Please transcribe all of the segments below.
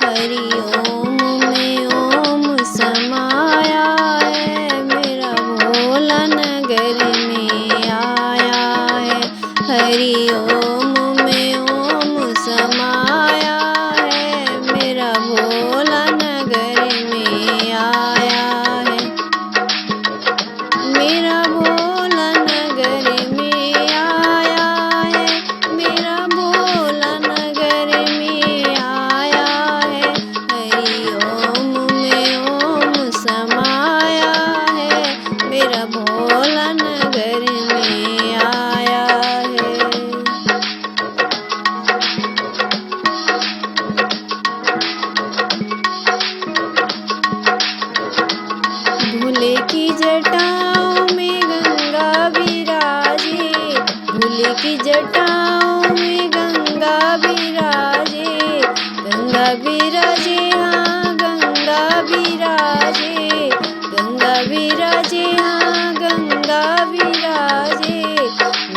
हरि ओम में ओम समाया है, मेरा भोला नगर में आया है। हरि ओम में ओम समाया है, मेरा भोला नगर में आया है। मेरा भोला नगर में आया है, मेरा भोला नगर में आया है। हरि ओम में ओम समाया है, मेरा भोला नगर में आया है। भोले की जटाओं में गंगा विराजे, भोले की जटाओं में गंगा विराजे, गंगा विराजे हाँ गंगा विराजे, गंगा विराजे हाँ गंगा विराजे।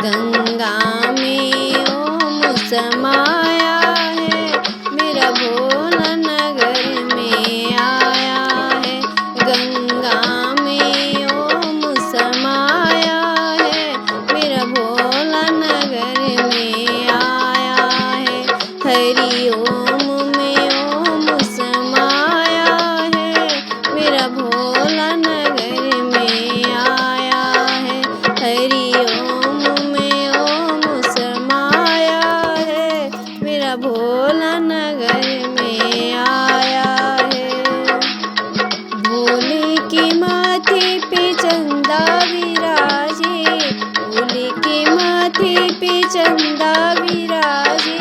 गंगा में ओम समाया है, मेरा भोला नगर में आया है। गंगा में ओम समाया है, मेरा भोला नगर में आया है। हरि ओम में ओम समाया है, मेरा भोला नगर में आया है। हरि ओम में ओम समाया है, मेरा भोला नगर में आया है। भोले के माथे पे चंदा विराजे, भोले के माथे पे चंदा विराजे,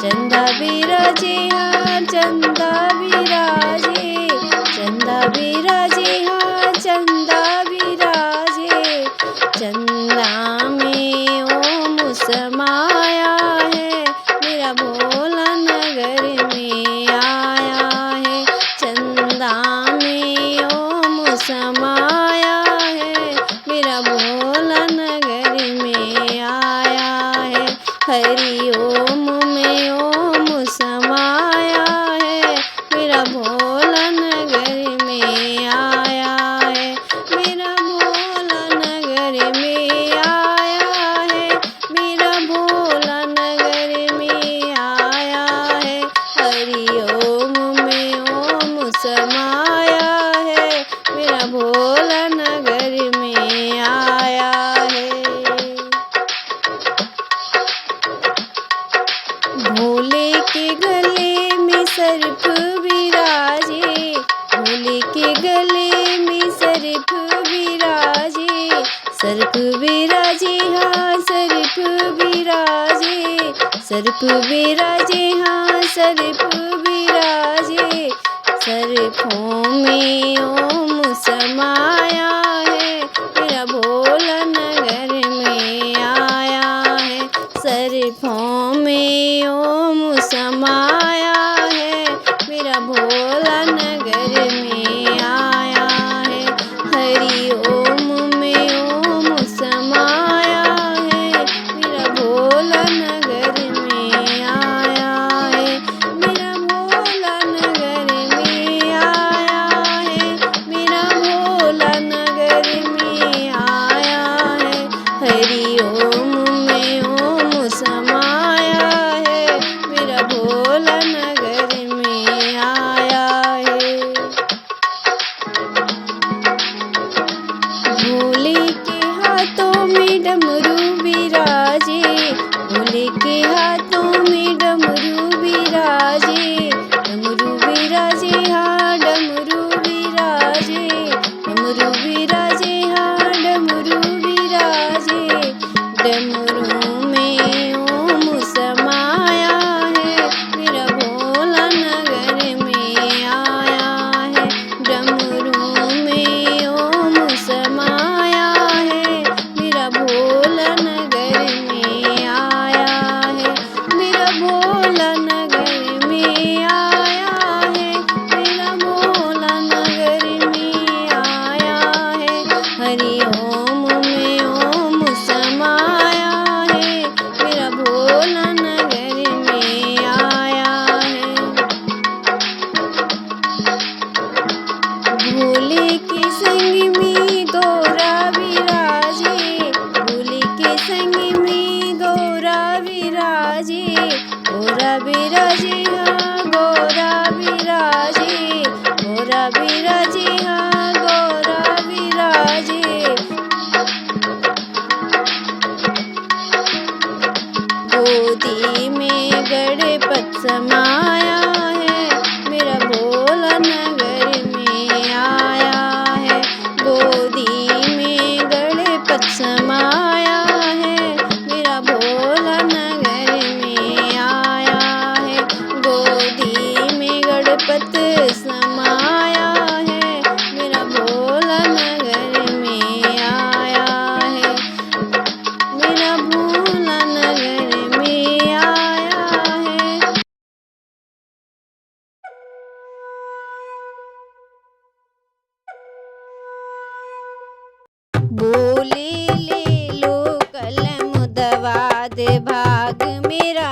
चंदा विराजे हाँ चंदा विराजे, चंदा विराजे हाँ चंदा विराजे। चंदा में ओम समाया है, मेरा भोला नगर में आया है। चंदा में ओम समाया है, मेरा भोला नगर में आया है। हरि ओम में ओम समाया है, मेरा भोला नगर में आया है। मेरा भोला नगर में आया है, मेरा भोला नगर में आया है। हरि ओम में ओम समाया है, मेरा भोला नगर में आया है। भोले के गले में सर्प विराजे, भोले के गले में सर्प विराजे, सर्प विराजे हाँ सर्प विराजे, सर्प विराजे हाँ सर्प विराजे। सर्पों में ओम समाया है, मेरा भोला नगर में आया है। सर्पों में ओम समाया है, मेरा भोला नगर में आया है। हरि ओम में ओम समाया है, मेरा भोला नगर में आया है। मेरा भोला नगर में आया है, मेरा भोला संग में गौरा विराजे, भोले के संग में गौरा विराजे, गौरा विराजे हाँ गौरा विराजे, गौरा विराजे हाँ गौरा विराजे। गोदी में गणपत समाया है, मेरा भोला नगर में आया है। गोदी में गणपत समाया है, मेरा भोला नगर में आया है। गोदी में गणपत समाया है, मेरा भोला नगर में आया है, मेरा भोला नगर में आया है। बोले ले लो कलम दवाद भाग मेरा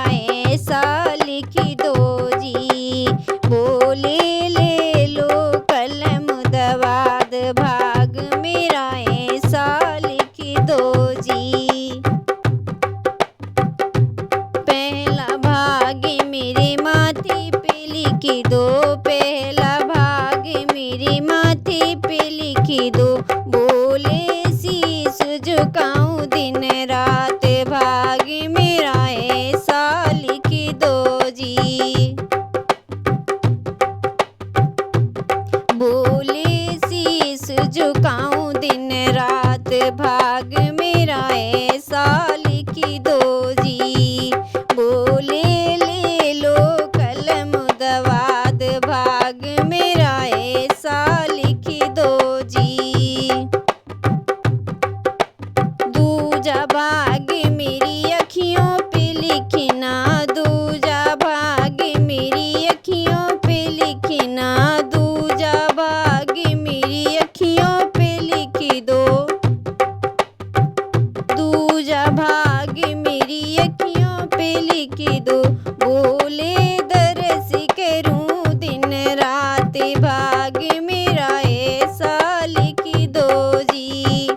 ऐसा लिख दो जी, बोले ले लो कलम दवाद भाग मेरा ऐसा लिख दो जी। पहला भाग मेरे माथे पे लिख दो, पहला भाग मेरे माथे पे लिख दो, बोले शीश झुकाऊं दिन रात भाग मेरा ऐसा लिख दो जी। बोले शीश झुकाऊं दिन रात भाग मेरा ऐसा लिख दो जी। बोले ले लो कलम दवाद भाग मेरा ऐसा लिख दो जी। दूजा भाग मेरी अखियों पे लिखना, दूजा भाग मेरी अखियों पे लिखना, दूजा भाग मेरी अखियों पे लिख दो, दूजा भाग मेरी अखियों पे लिख दो। बोले दरस करूं दिन रात भाग मेरा ऐसा लिख दो जी।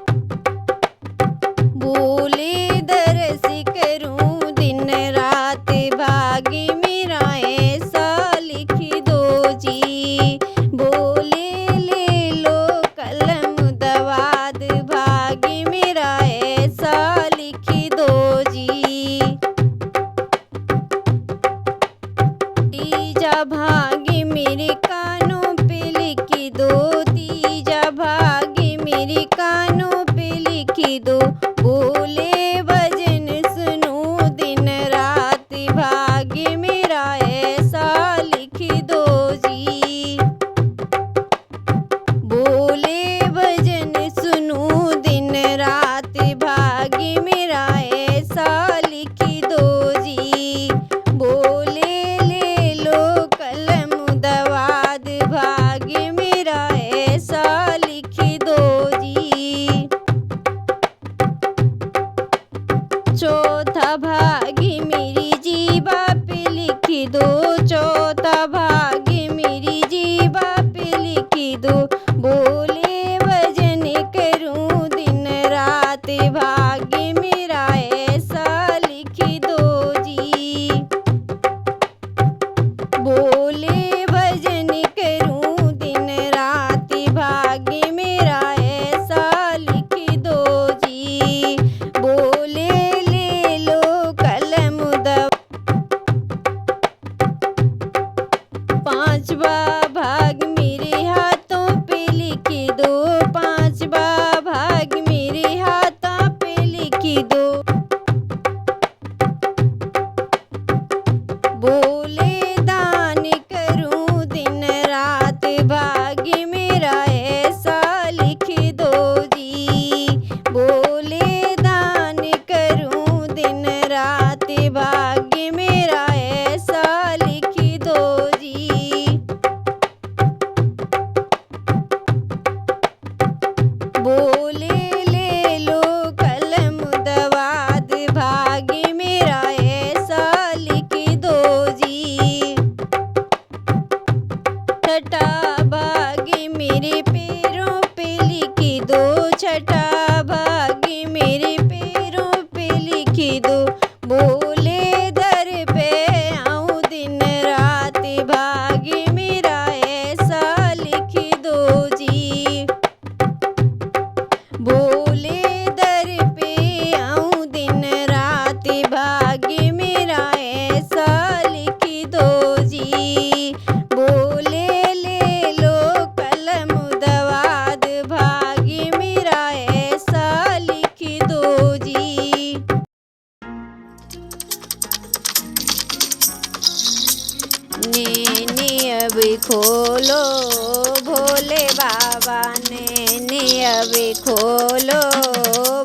बोले दरस करूं दिन रात भाग मेरा ऐसा लिख दो जी। बोले ले लो कलम दवाद भाग मेरा ऐसा लिख दो जी। तीजा भाग मेरे कानों पे लिख दो, तीजा भाग मेरे कानों पे लिख दो, बोले भजन सुनूं दिन रात भाग मेरा ऐसा लिख दो जी। बोले भजन सुनूं दिन रात भाग मेरा ऐसा लिख दो जी। बोले ले लो कलम दवाद भाग मेरा ऐसा लिख दो जी। चौथा भाग मेरी जीवा पे लिख दो, चौथा भाग मेरी जीवा पे लिख दो, बोले भजन करूं दिन रात भाग मेरा ऐसा लिख दो जी। बोले भजन करूं दिन रात भाग मेरा ऐसा लिख दो जी। बोले ले लो कलम पांचवा भाग मेरे हाथों पे लिख दो, पांचवा भाग मेरे हाथों पे लिख दो, बोले दान करूं दिन रात भाग मेरा ऐसा लिख दो जी। बोले दान करूं दिन रात भाग मेरा ऐसा लिख दो जी। बोले ले लो कलम दवाद भाग मेरा ऐसा लिख दो जी। छठा भाग मेरे पैरों पे दो छठा भाग मेरे पैरों पे लिख दो। बोले दर पे आऊं दिन रात भाग मेरा ऐसा लिख दो जी। बोले दर पे आऊं दिन रात भाग मेरा ऐसा लिख दो जी। बोले ले लो कलम दवाद भाग मेरा ऐसा लिख दो जी। नैने अब खोलो भोले बाबा, नैने अब खोलो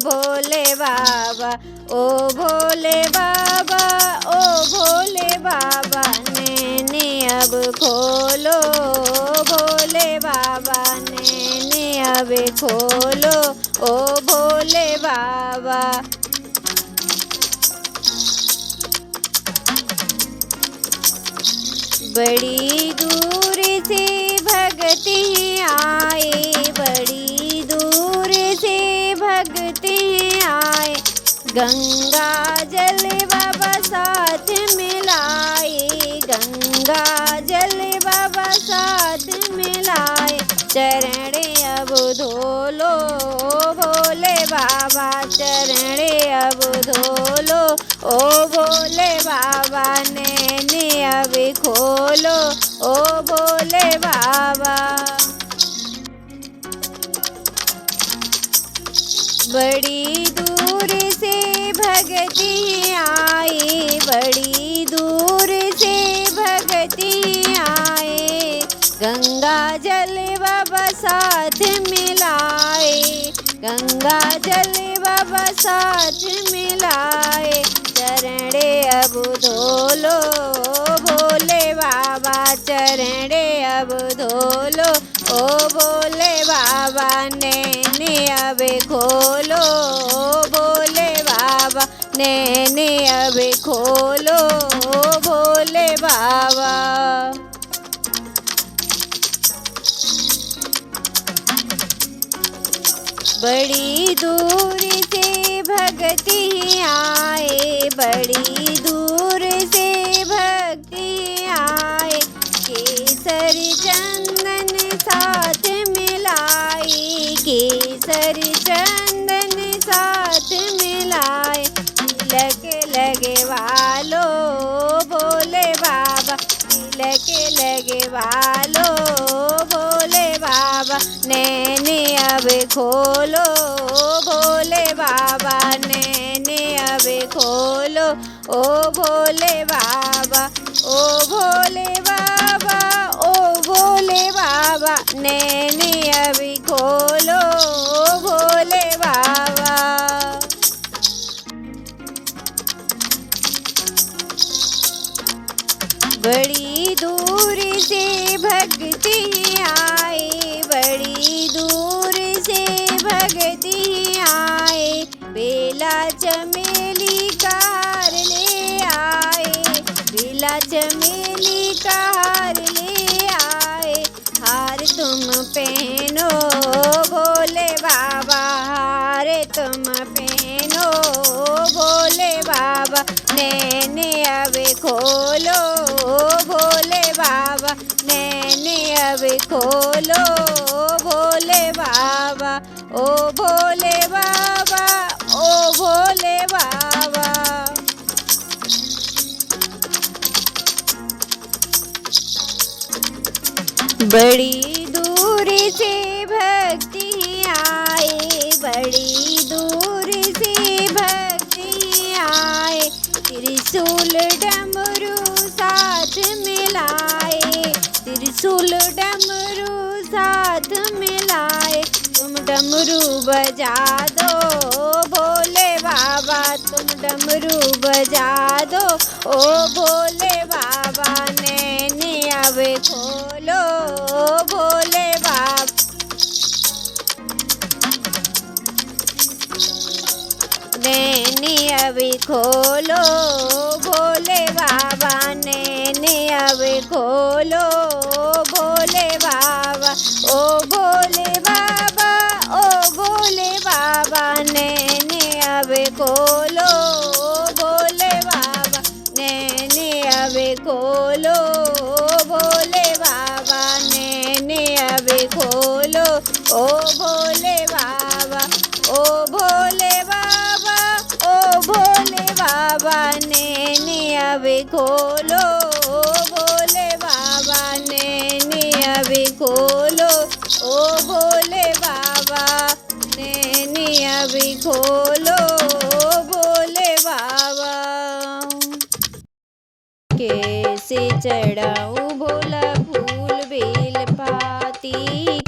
भोले बाबा, ओ भोले बाबा, ओ भोले बाबा, नैने अब खोलो भोले बाबा, नैने अब खोलो ओ भोले बाबा। बड़ी दूर से भगते आए, बड़ी दूर से भगते आए, गंगा जल बाबा साथ मिलाए, गंगा जल बाबा साथ मिलाए। चरण अब धोलो भोले बाबा, चरण अब धोलो ओ भोले बाबा, नैने अब खोलो ओ भोले बाबा। बड़ी दूर से भगती आए, बड़ी दूर से भगती आए, गंगा जल बाबा साथ मिलाए, गंगा जल बाबा साथ मिलाए। चरण अब धोलो भोले बाबा, चरण अब धोलो ओ भोले बाबा, नैने अब खोलो भोले बाबा, नैने अब खोलो भोले बाबा। बड़ी दूर से भगती आए, बड़ी दूर से भगती आए, केसर चंदन साथ मिलाए, केसर चंदन साथ मिलाए। तिलक लगे वालो भोले बाबा, तिलक लगे वालो भोले बाबा, नैने अब खोलो भोले बाबा, नैने अब खोलो ओ भोले बाबा, ओ भोले बाबा, ओ भोले बाबा, नैने अब खोलो भोले बाबा। बड़ी दूर से भगती आए, बड़ी दूर से भगती आए, बेला चमेली का हार ले आए, बेला चमेली का हार ले आए। हार तुम पहनो भोले बाबा, हार तुम पहनो भोले बाबा, नैने अब खोलो भोले बाबा, नैने अब खोलो भोले बाबा, ओ भोले बाबा, ओ भोले बाबा। बड़ी दूर से भक्ति आए, बड़ी दूर से भक्ति आए, त्रिशूल डमरू साथ मिलाए, त्रिशूल डमरू साथ मिलाए। तुम डमरू बजा दो भोले बाबा, तुम डमरू बजा दो ओ भोले बाबा, नैने अब खोलो भोले बाबा, नैने अब खोलो भोले बाबा, नैने अब खोलो भोले बाबा, ओ भोले बाबा, ओ ओ भोले बाबा, ओ भोले बाबा, ओ भोले बाबा नैने अभी खोलो, ओ भोले बाबा नैने अभी खोलो, ओ भोले बाबा नैने अभी खोलो, ओ भोले बाबा। कैसे चढ़ाऊँ भोला फूल बेल पाती,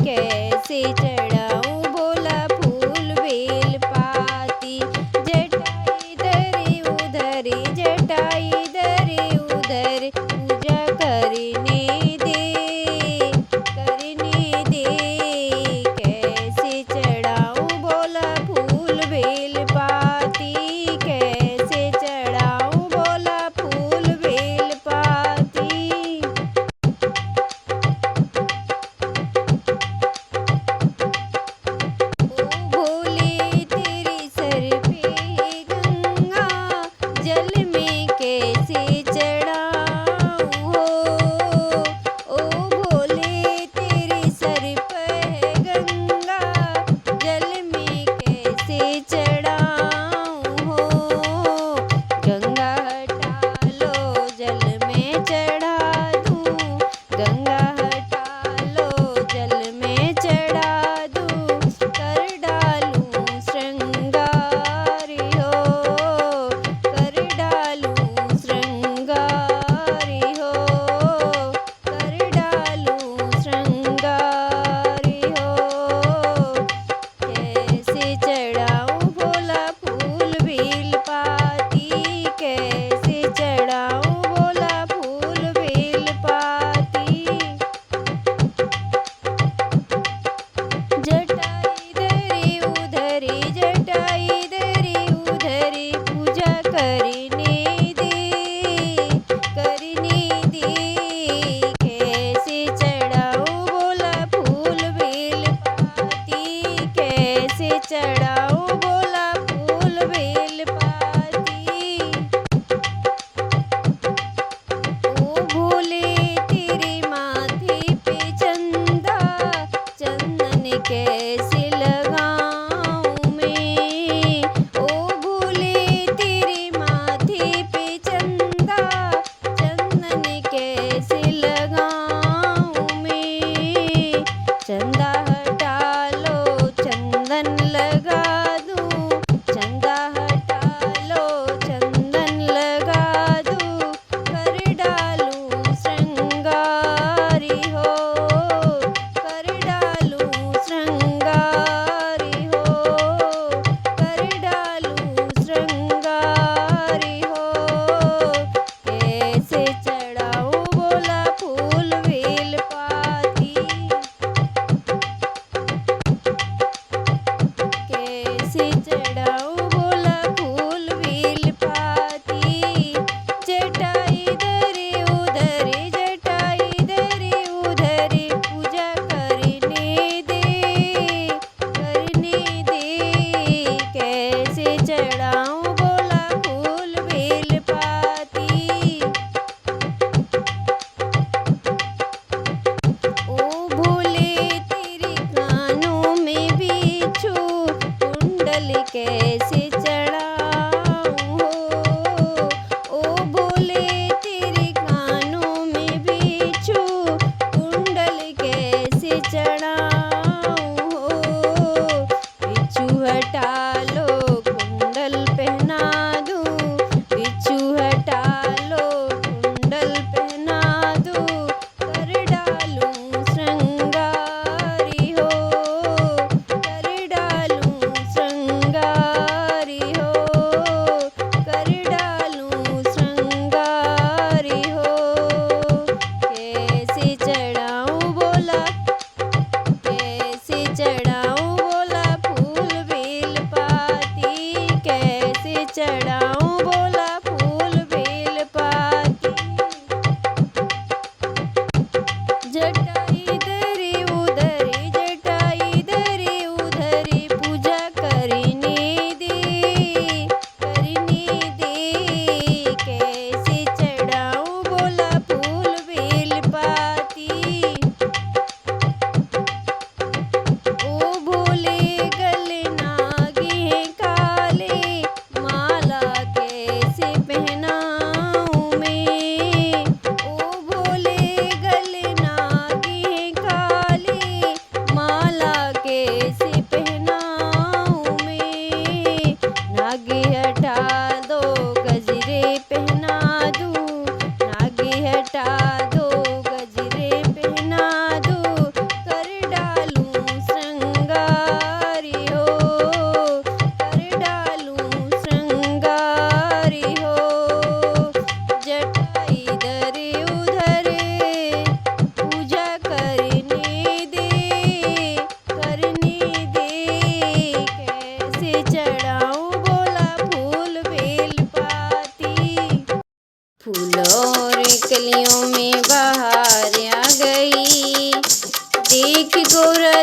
कैसे चढ़ाऊँ भोला फूल बेल पाती, जटाई धरे उधर, जटाई धरे उधर, पूजा करने दे, कैसे चढ़ाऊँ भोला फूल बेल पाती, कैसे चढ़ाऊँ भोला फूल बेल पाती।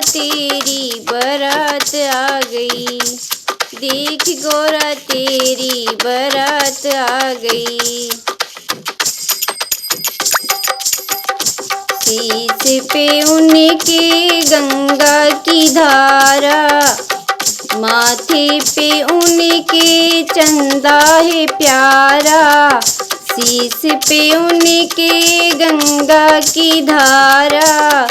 तेरी बारात आ गई, देख गौरा तेरी बारात आ गई। शीश पे उनके गंगा की धारा, माथे पे उनके चंदा है प्यारा। शीश पे उनके गंगा की धारा,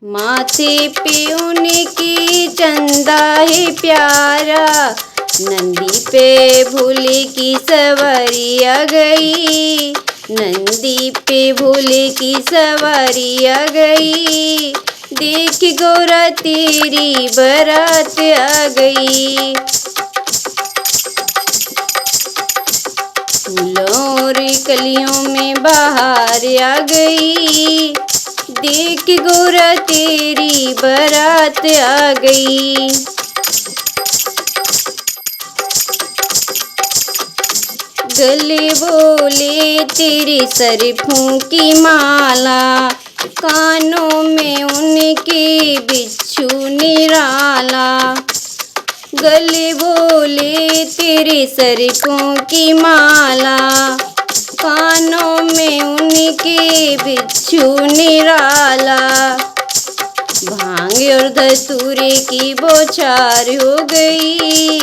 माथे पे उनके चंदा है प्यारा। नंदी पे भोले की सवारी आ गई, नंदी पे भोले की सवारी आ गई, देख गौरा तेरी बारात आ गई। फूलों और कलियों में बहार आ गई, देख गौरा तेरी बारात आ गई। गले बोले तेरे सरफों की माला, कानों में उनके बिच्छू निराला। गले बोले तेरे सरफों की माला, कानों में उनके बिच्छू निराला। भांग और धतूरे की बौछार हो गई,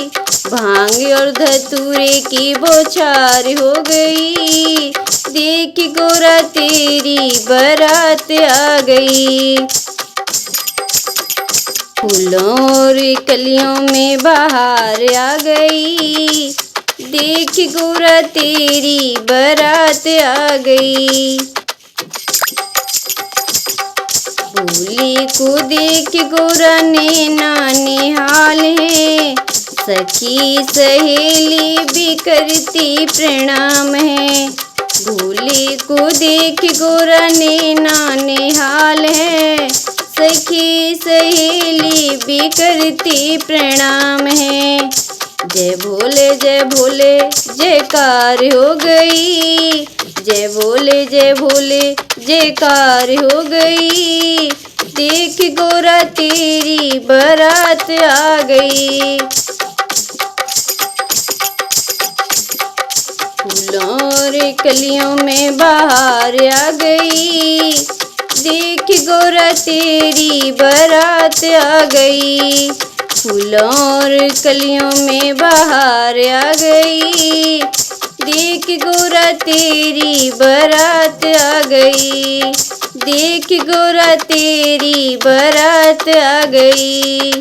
भांग और धतूरे की बौछार हो गई, देख गौरा तेरी बारात आ गई। फूलों और कलियों में बहार आ गई, देख गौरा तेरी बारात आ गई। भोले को देख गौरा नैना निहाल है, सखी सहेली भी करती प्रणाम है। भोले को देख गौरा नैना निहाल है, सखी सहेली भी करती प्रणाम है। जय भोले जयकार हो गई, जय भोले जयकार हो गई, देख गौरा तेरी बारात आ गई। फूलों और कलियों में बहार आ गई, देख गौरा तेरी बारात आ गई। फूलों और कलियों में बहार आ गई, देख गौरा तेरी बारात आ गई, देख गौरा तेरी बारात आ गई।